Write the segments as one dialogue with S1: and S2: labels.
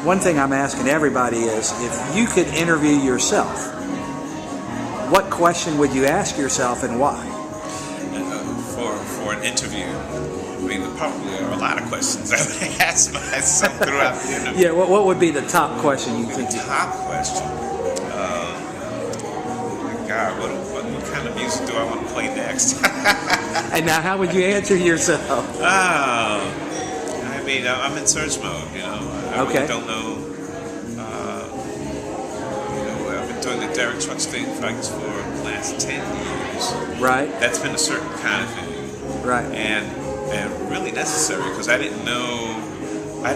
S1: one thing I'm asking everybody is, if you could interview yourself, what question would you ask yourself and why?
S2: For an interview, I mean, there probably are a lot of questions I would ask myself throughout the interview.
S1: Yeah, what would be the top question you think?
S2: The top question? God, what kind of music do I want to play next?
S1: And now, how would you answer yourself?
S2: I mean, I'm in search mode, you know. I really don't know. I've been doing the Derek Trucks thing for the last 10 years.
S1: Right.
S2: That's been a certain kind of thing.
S1: Right.
S2: And really necessary, because I didn't know, I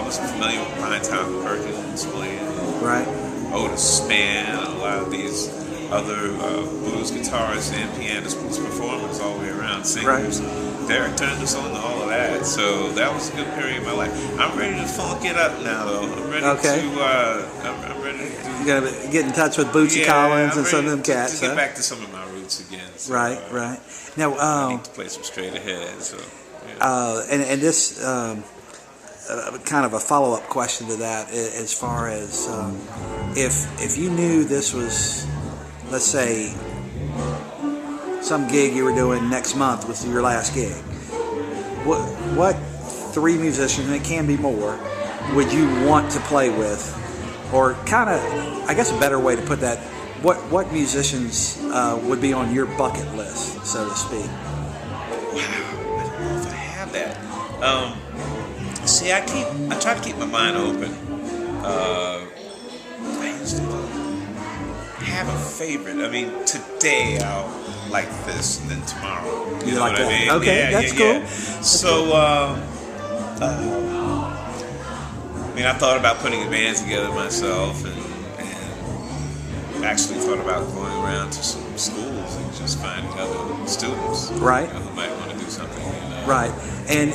S2: wasn't familiar with Pine Top Perkins playing.
S1: Right.
S2: Otis Spann, and a lot of these other blues guitarists and pianists, blues performers all the way around, singers. Right. Derek turned us on to all of that, so that was a good period of my life. I'm ready to funk it up now, though. I'm ready to. I'm ready to.
S1: You gotta get in touch with Bootsy Collins and some of them cats.
S2: To get back to some of my roots again. So,
S1: right. Now,
S2: I need to play some straight ahead. So. Yeah.
S1: And this kind of a follow-up question to that, as far as if you knew this was, let's say, some gig you were doing next month was your last gig, what three musicians, and it can be more, would you want to play with? Or kind of, I guess a better way to put that, what musicians would be on your bucket list, so to speak?
S2: Wow, I don't know if I have that. See, I try to keep my mind open. I usually have a favorite. I mean, today I'll like this, and then tomorrow. You know
S1: like
S2: what
S1: that?
S2: I mean?
S1: Okay, that's cool.
S2: So, I mean, I thought about putting a band together myself, and actually thought about going around to some schools and just finding other students,
S1: right,
S2: who might want to do something.
S1: Right, and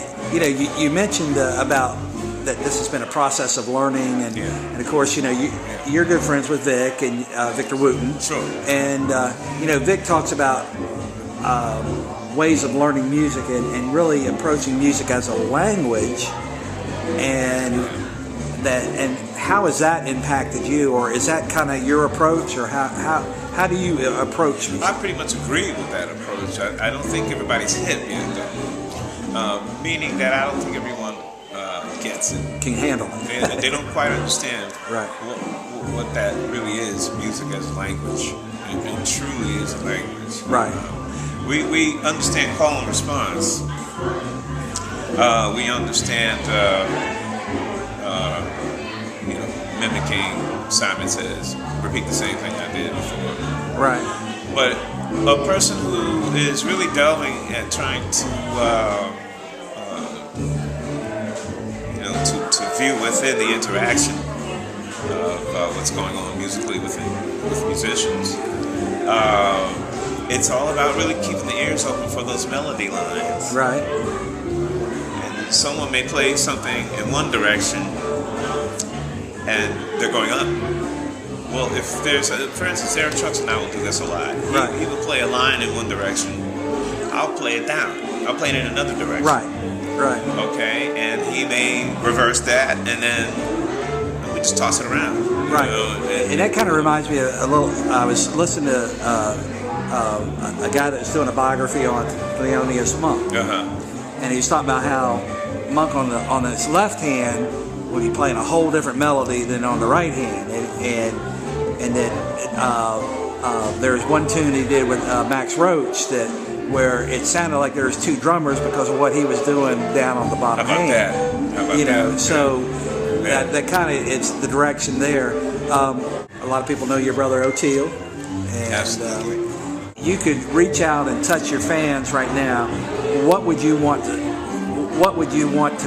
S1: you mentioned about that this has been a process of learning, and of course, you're good friends with Vic and Victor Wooten.
S2: Sure.
S1: And Vic talks about ways of learning music and really approaching music as a language, and how has that impacted you, or is that kind of your approach, or how do you approach music?
S2: I pretty much agree with that approach. I don't think everybody's hip yet, though. Meaning that I don't think everyone gets it.
S1: Can handle it.
S2: They don't quite understand
S1: right.
S2: what that really is, music as a language. It truly is a language.
S1: Right.
S2: We understand call and response. We understand, mimicking. Simon Says, repeat the same thing I did before.
S1: Right.
S2: But a person who is really delving and trying to to view within the interaction of what's going on musically with musicians, it's all about really keeping the ears open for those melody lines.
S1: Right.
S2: And someone may play something in one direction, and they're going up. Well, if there's, for instance, Derek Trucks and I will do this a lot.
S1: Right.
S2: He will play a line in one direction. I'll play it down. I'll play it in another direction.
S1: Right.
S2: Okay, and he may reverse that, and then we just toss it around.
S1: Right. And that kind of reminds me a little. I was listening to a guy that's doing a biography on Thelonious Monk, and he's talking about how Monk on his left hand would be playing a whole different melody than on the right hand, and then there's one tune he did with Max Roach where it sounded like there was two drummers because of what he was doing down on the bottom hand.
S2: How about that?
S1: So that kind of, it's the direction there. A lot of people know your brother O'Teal, and
S2: absolutely.
S1: You could reach out and touch your fans right now. What would you want to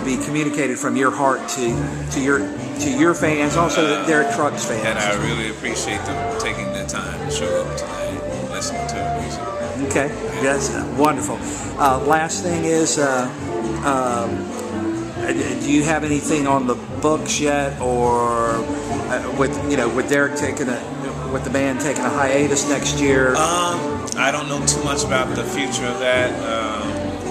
S1: be communicated from your heart to your fans, also the Derek Trucks fans?
S2: And I really appreciate them taking the time to show up tonight and listen to our music.
S1: Okay, that's wonderful. Last thing is, do you have anything on the books yet, or with Derek with the band taking a hiatus next year?
S2: I don't know too much about the future of that.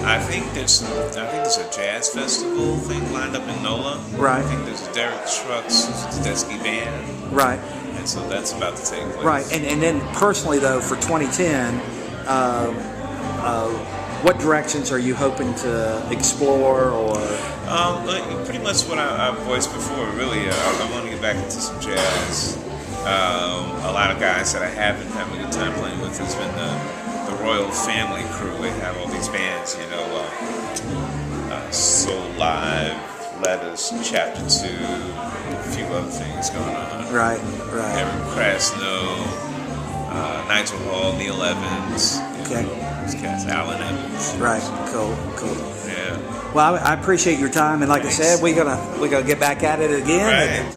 S2: I think there's a jazz festival thing lined up in NOLA.
S1: Right.
S2: I think there's a Derek Trucks Tedeschi band.
S1: Right.
S2: And so that's about to take place.
S1: Right. And then personally though, for 2010, what directions are you hoping to explore or?
S2: Pretty much what I voiced before. Really, I want to get back into some jazz. A lot of guys that I have been having a good time playing with has been the Royal Family crew. They have all these bands, Soul Live, Lettuce, Chapter 2, a few other things going on.
S1: Right.
S2: Eric Krasno, Nigel Hall, Neil Evans.
S1: Okay.
S2: These cats, Alan Evans.
S1: Right. Cool.
S2: Yeah.
S1: Well, I appreciate your time, and like
S2: Thanks.
S1: I said, we're gonna get back at it again.
S2: Right.